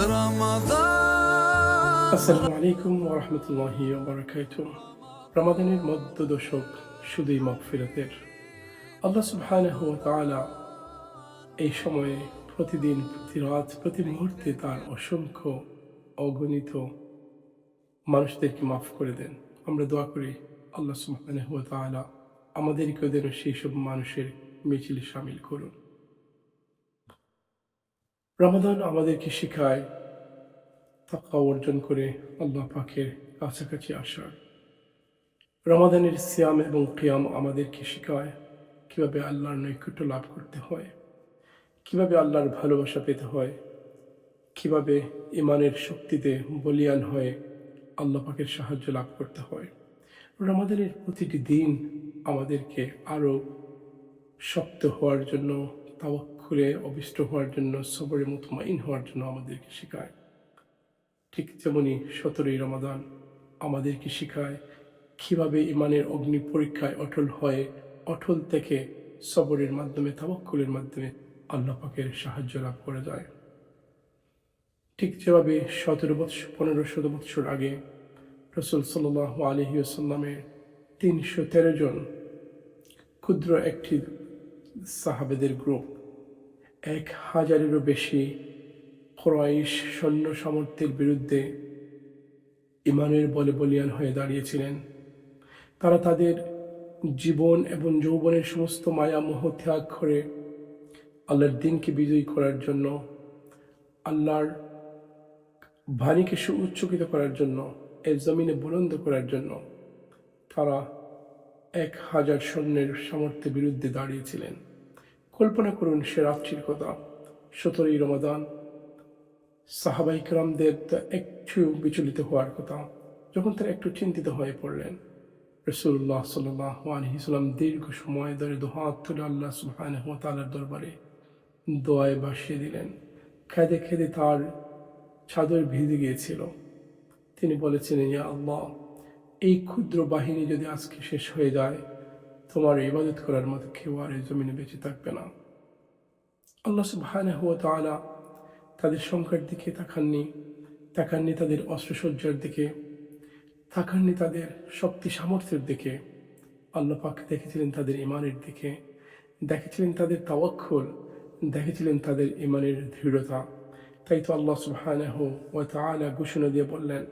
আসসালামু আলাইকুম ওয়া রাহমাতুল্লাহি ওয়া বারাকাতুহু। রমাদানের মধ্য দশক শুধুই মাগফিরাতের। আল্লাহ সুবহানাহু ওয়া তাআলা এই সময়ে প্রতিদিন, প্রতি রাত, প্রতি মুহূর্তে তার অসংখ্য অগণিত মানুষদেরকে মাফ করে দেন। আমরা দোয়া করি আল্লাহ সুবহানাহু ওয়া তাআলা আমাদেরকেও যেন সেই সব মানুষের মিছিলে শামিল করুন। রমাদান আমাদেরকে শেখায় তাকওয়া অর্জন করে আল্লাহ পাকের কাছাকাছি আসার। রমাদানের সিয়াম এবং কিয়াম আমাদেরকে শেখায় কিভাবে আল্লাহর নৈকট্য লাভ করতে হয়, কিভাবে আল্লাহর ভালোবাসা পেতে হয়, কিভাবে ইমানের শক্তিতে বলিয়ান হয়ে আল্লাহ পাকের সাহায্য লাভ করতে হয়। রমাদানের প্রতিটি দিন আমাদেরকে আরও শক্ত হওয়ার জন্য, তাওয়াক্কুলে অবিষ্ট হওয়ার জন্য, সবরে মুতমাইন হওয়ার জন্য আমাদেরকে শেখায়। ঠিক যেমনি 17ই রমাদান আমাদেরকে শেখায় কিভাবে ইমানের অগ্নি পরীক্ষায় অটল হয়ে, অটল থেকে সবরের মাধ্যমে, তাওয়াক্কুলের মাধ্যমে আল্লাহ পাকের সাহায্য লাভ করা যায়। ঠিক যেভাবে 1500 বৎসর আগে রাসূল সাল্লাল্লাহু আলাইহি ওয়াসাল্লামের 313 জন ক্ষুদ্র একটি সাহাবেদের গ্রুপ 1000-এরও বেশি কুরাইশ সৈন্য সামর্থ্যের বিরুদ্ধে ইমানের বলে বলিয়ান হয়ে দাঁড়িয়েছিলেন। তারা তাদের জীবন এবং যৌবনের সমস্ত মায়া মোহ ত্যাগ করে আল্লাহর দ্বীনকে বিজয়ী করার জন্য, আল্লাহর বাণীকে সুউচ্চকিত করার জন্য, এ জমিনে বুলন্দ করার জন্য তারা 1000 সৈন্যের সামর্থ্যের বিরুদ্ধে দাঁড়িয়েছিলেন। কল্পনা করুন সে রাত্রির কথা। 17ই রমাদান সাহাবায়ে কেরামদের তো একটু বিচলিত হওয়ার কথা। যখন তারা একটু চিন্তিত হয়ে পড়লেন, রাসূলুল্লাহ সাল্লাল্লাহু আলাইহি ওয়াসাল্লাম দীর্ঘ সময় ধরে দুহাত তুলে আল্লাহ সুবহানাহু ওয়া তাআলার দরবারে দোয়ায় ভাসিয়ে দিলেন। খেদে খেদে তার চাদর ভিজে গিয়েছিল। তিনি বলেছিলেন, ইয়া আল্লাহ, এই ক্ষুদ্র বাহিনী যদি আজকে শেষ হয়ে যায়, তোমার ইবাদত করার মতো কেউ আর এই জমিনে বেঁচে থাকবে না। আল্লাহ সুবহানাহু ওয়া তাআলা তাদের সংখ্যার দিকে তাকাননি তাদের অস্ত্রসজ্জার দিকে, তাকাননি তাদের শক্তি সামর্থ্যের দিকে। আল্লাহ পাক দেখেছিলেন তাদের ইমানের দিকে, দেখেছিলেন তাদের তাওয়াক্কুল, দেখেছিলেন তাদের ইমানের দৃঢ়তা। তাই তো আল্লাহ সুবহানাহু ওয়া তাআলা ঘোষণা দিয়ে বললেন,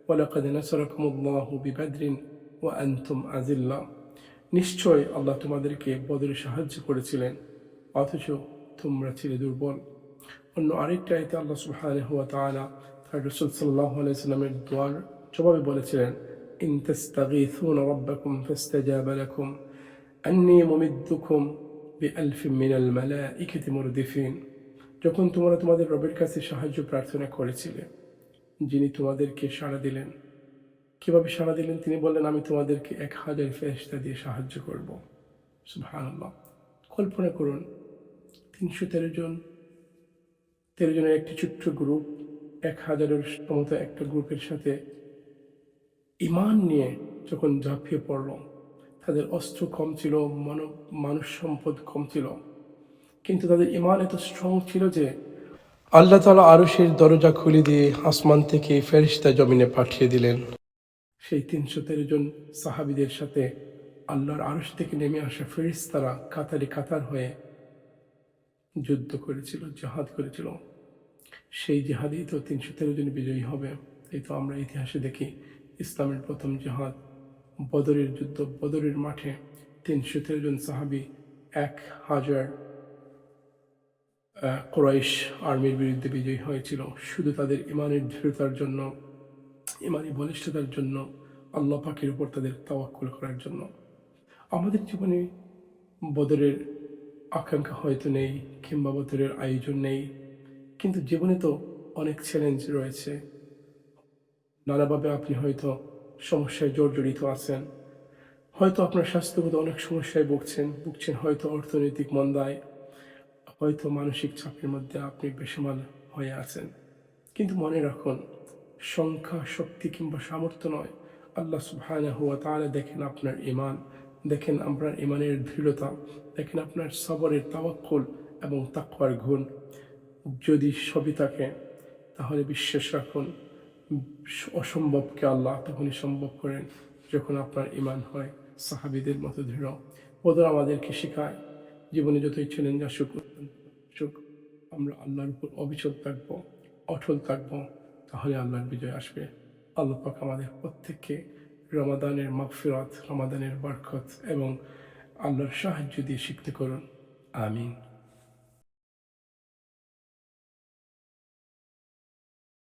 ওয়ালাকাদ নাসারাকুমুল্লাহু বিবাদরিন ওয়া আনতুম আযিল্লা। নিশ্চয় আল্লাহ তোমাদেরকে বদরে সাহায্য করেছিলেন, অথচ তোমরা ছিলে দুর্বল। অন্য আরেকটা আয়াতে আল্লাহ সুবহানাহু ওয়া তাআলা তার রাসূল সাল্লাল্লাহু আলাইহি ওয়াসাল্লামের দোয়ার জবাবে বলেছিলেন, ইন তাস্তাগীথুনা রাব্বাকুম ফাস্তাজাবা লাকুম আন্নী মুমিদ্দুকুম বিআলফিন মিনাল মালাইকাতি মুরদিফিন। যখন তোমরা তোমাদের রবের কাছে সাহায্য প্রার্থনা করেছিলে, যিনি তোমাদেরকে সাড়া দিলেন। কিভাবে সাড়া দিলেন? তিনি বললেন, আমি তোমাদেরকে 1000 ফেরেশতা দিয়ে সাহায্য করব। সুবহানাল্লাহ। কল্পনা করুন 13 জনের একটি ছোট্ট গ্রুপ 1000-এর সমত একটা গ্রুপের সাথে ইমান নিয়ে যখন ঝাঁপিয়ে পড়ল। তাদের অস্ত্র কম ছিল, মানুষ সম্পদ কম ছিল, কিন্তু তাদের ইমান এত স্ট্রং ছিল যে আল্লাহ তাআলা আরশের দরজা খুলে দিয়ে আসমান থেকে ফেরেশতা জমিনে পাঠিয়ে দিলেন। সেই 313 জন সাহাবীদের সাথে আল্লাহর আরশ থেকে নেমে আসা ফেরেশতারা কাতারে কাতার হয়ে যুদ্ধ করেছিল, জিহাদ করেছিল। সেই জিহাদেই তো 313 জন বিজয়ী হবে। এই তো আমরা ইতিহাসে দেখি ইসলামের প্রথম জিহাদ বদরের যুদ্ধ। বদরের মাঠে 313 জন সাহাবী 1000 কুরাইশ আর্মির বিরুদ্ধে বিজয়ী হয়েছিল, শুধু তাদের ইমানের দৃঢ়তার জন্য, ইমানি বলিষ্ঠতার জন্য, আল্লাহ পাকের উপর তাদের তাওয়াক্কুল করার জন্য। আমাদের জীবনে বদরের আকাঙ্ক্ষা হয়তো নেই, কিংবা বদরের আয়োজন নেই, কিন্তু জীবনে তো অনেক চ্যালেঞ্জ রয়েছে। নানাভাবে আপনি হয়তো সমস্যায় জর্জরিত আছেন, হয়তো আপনার স্বাস্থ্যগত অনেক সমস্যায় ভুগছেন, হয়তো অর্থনৈতিক মন্দায়, হয়তো মানসিক চাপের মধ্যে আপনি বেসামাল হয়ে আছেন। কিন্তু মনে রাখুন, সংখ্যা, শক্তি কিংবা সামর্থ্য নয়, আল্লাহ সুবহানাহু ওয়া তাআলা দেখেন আপনার ইমান, দেখেন আপনার ইমানের দৃঢ়তা, দেখেন আপনার সবরের তাওয়াক্কুল এবং তাকওয়ার গুণ। যদি সবই থাকে, তাহলে বিশ্বাস রাখুন, অসম্ভবকে আল্লাহ তখনই সম্ভব করেন যখন আপনার ঈমান হয় সাহাবীদের মতো দৃঢ়। বদর আমাদেরকে শেখায় জীবনে যতই চ্যালেঞ্জ আসুক আসুক, আমরা আল্লাহর উপর অবিচল থাকবো, অটল থাকবো, তাহলে আল্লাহর বিজয় আসবে। আল্লাহ পাক আমাদের প্রত্যেককে রমাদানের মাগফিরাত, রমাদানের বরকত এবং আল্লাহর সাহায্য দিয়ে শিখতে করুন। আমিন।